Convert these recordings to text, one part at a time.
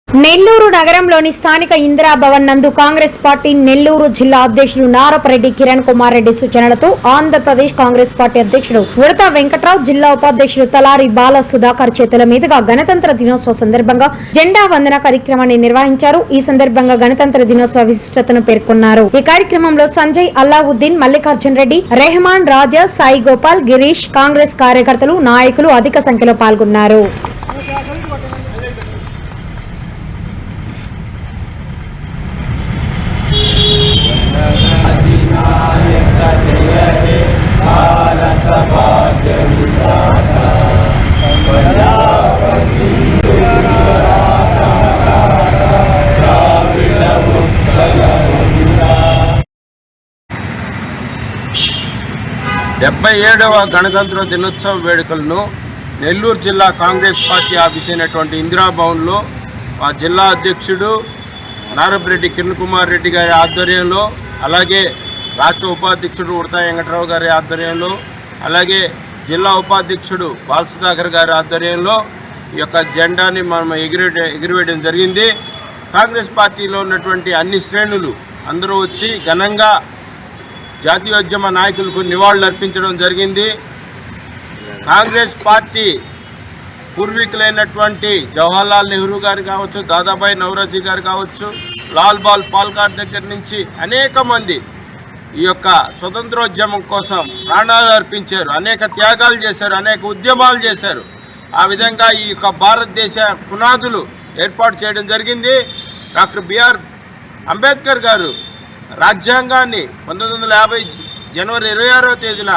నెల్లూరు నగరంలోని స్థానిక ఇందిరా భవన్ నందు కాంగ్రెస్ పార్టీ నెల్లూరు జిల్లా అధ్యక్షుడు నారపరెడ్డి కిరణ్ కుమార్ రెడ్డి సూచనలతో ఆంధ్రప్రదేశ్ కాంగ్రెస్ పార్టీ అధ్యక్షుడు ఉడతా వెంకట్రావు, జిల్లా ఉపాధ్యక్షుడు తలారి బాల సుధాకర్ చేతుల మీదుగా గణతంత్ర దినోత్సవ సందర్భంగా జెండా వందన కార్యక్రమాన్ని నిర్వహించారు. ఈ సందర్భంగా గణతంత్ర దినోత్సవ విశిష్టతను పేర్కొన్నారు. ఈ కార్యక్రమంలో సంజయ్, అల్లావుద్దీన్, మల్లికార్జున్ రెడ్డి, రెహమాన్, రాజా, సాయి గోపాల్, గిరీష్, కాంగ్రెస్ కార్యకర్తలు, నాయకులు అధిక సంఖ్యలో పాల్గొన్నారు. డెబ్బై గణతంత్ర దినోత్సవ వేడుకలను నెల్లూరు జిల్లా కాంగ్రెస్ పార్టీ ఆఫీస్ అయినటువంటి ఇందిరా భవన్లో మా జిల్లా అధ్యక్షుడు నారపరెడ్డి కిరణ్ కుమార్ రెడ్డి గారి ఆధ్వర్యంలో, అలాగే రాష్ట్ర ఉపాధ్యక్షుడు ఉడతా వెంకట్రావు గారి ఆధ్వర్యంలో, అలాగే జిల్లా ఉపాధ్యక్షుడు బాల సుధాకర్ గారి ఆధ్వర్యంలో ఈ యొక్క జెండాని మనం ఎగిరివేయడం జరిగింది. కాంగ్రెస్ పార్టీలో ఉన్నటువంటి అన్ని శ్రేణులు అందరూ వచ్చి ఘనంగా జాతీయోద్యమ నాయకులకు నివాళులు అర్పించడం జరిగింది. కాంగ్రెస్ పార్టీ పూర్వీకులైనటువంటి జవహర్లాల్ నెహ్రూ గారు కావచ్చు, దాదాబాయి నౌరోజీ గారు కావచ్చు, లాల్ బాల్ పాల్కార్ దగ్గర నుంచి అనేక మంది ఈ యొక్క స్వతంత్రోద్యమం కోసం ప్రాణాలు అర్పించారు, అనేక త్యాగాలు చేశారు, అనేక ఉద్యమాలు చేశారు. ఆ విధంగా ఈ యొక్క భారతదేశ పునాదులు ఏర్పాటు చేయడం జరిగింది. డాక్టర్ బిఆర్ అంబేద్కర్ గారు రాజ్యాంగాన్ని 1950 జనవరి 26వ తేదీన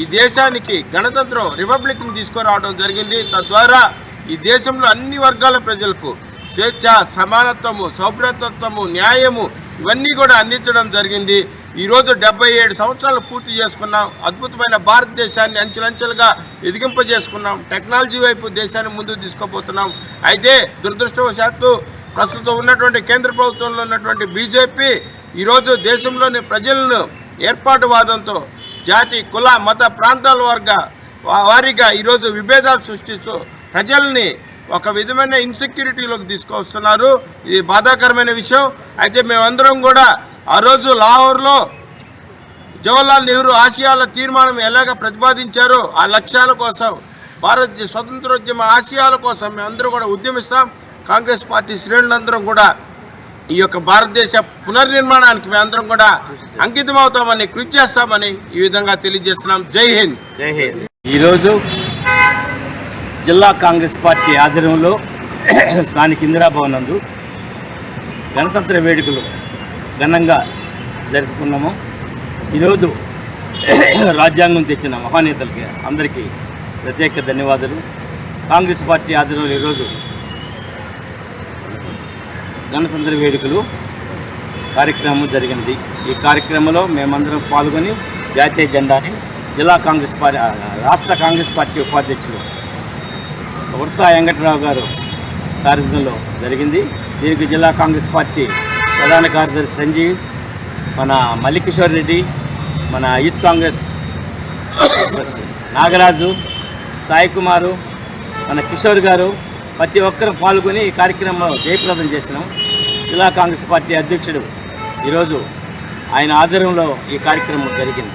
ఈ దేశానికి గణతంత్రం రిపబ్లిక్ని తీసుకురావడం జరిగింది. తద్వారా ఈ దేశంలో అన్ని వర్గాల ప్రజలకు స్వేచ్ఛ, సమానత్వము, సౌభ్రతత్వము, న్యాయము ఇవన్నీ కూడా అందించడం జరిగింది. ఈరోజు 77 సంవత్సరాలు పూర్తి చేసుకున్నాం. అద్భుతమైన భారతదేశాన్ని అంచెలంచెలుగా ఎదిగింపజేసుకున్నాం. టెక్నాలజీ వైపు దేశాన్ని ముందుకు తీసుకుపోతున్నాం. అయితే దురదృష్టవశాత్తు ప్రస్తుతం ఉన్నటువంటి కేంద్ర ప్రభుత్వంలో ఉన్నటువంటి బీజేపీ ఈరోజు దేశంలోని ప్రజలను ఏర్పాటువాదంతో జాతి, కుల, మత, ప్రాంతాల వారీగా ఈరోజు విభేదాలు సృష్టిస్తూ ప్రజల్ని ఒక విధమైన ఇన్సెక్యూరిటీలోకి తీసుకొస్తున్నారు. ఇది బాధాకరమైన విషయం. అయితే మేమందరం కూడా ఆ రోజు లాహోర్లో జవహర్లాల్ నెహ్రూ ఆశయాల తీర్మానం ఎలాగ ప్రతిపాదించారో ఆ లక్ష్యాల కోసం, భారతదేశ స్వతంత్రోద్యమ ఆశయాల కోసం మేమందరం కూడా ఉద్యమిస్తాం. కాంగ్రెస్ పార్టీ శ్రేణులందరం కూడా ఈ యొక్క భారతదేశ పునర్నిర్మాణానికి మేమందరం కూడా అంకితం అవుతామని, కృషి చేస్తామని ఈ విధంగా తెలియజేస్తున్నాం. జై హింద్. జై హింద్. ఈరోజు జిల్లా కాంగ్రెస్ పార్టీ ఆధ్వర్యంలో స్థానిక ఇందిరా భవన్ నందు గణతంత్ర వేడుకలు ఘనంగా జరుపుకున్నాము. ఈరోజు రాజ్యాంగం తెచ్చిన మహానేతలకి అందరికీ ప్రత్యేక ధన్యవాదాలు. కాంగ్రెస్ పార్టీ ఆధ్వర్యంలో ఈరోజు గణతంత్ర వేడుకలు కార్యక్రమం జరిగింది. ఈ కార్యక్రమంలో మేమందరం పాల్గొని జాతీయ జెండాని జిల్లా కాంగ్రెస్ పార్టీ రాష్ట్ర కాంగ్రెస్ పార్టీ ఉపాధ్యక్షులు ఉడతా వెంకట్రావు గారు సారథ్యంలో జరిగింది. దీనికి జిల్లా కాంగ్రెస్ పార్టీ ప్రధాన కార్యదర్శి సంజీవ్, మన మల్లికిషోర్ రెడ్డి, మన యూత్ కాంగ్రెస్ నాగరాజు, సాయి కుమారు, మన కిషోర్ గారు ప్రతి ఒక్కరు పాల్గొని ఈ కార్యక్రమంలో జయప్రదం చేసినాం. జిల్లా కాంగ్రెస్ పార్టీ అధ్యక్షుడు ఈరోజు ఆయన ఆధ్వర్యంలో ఈ కార్యక్రమం జరిగింది.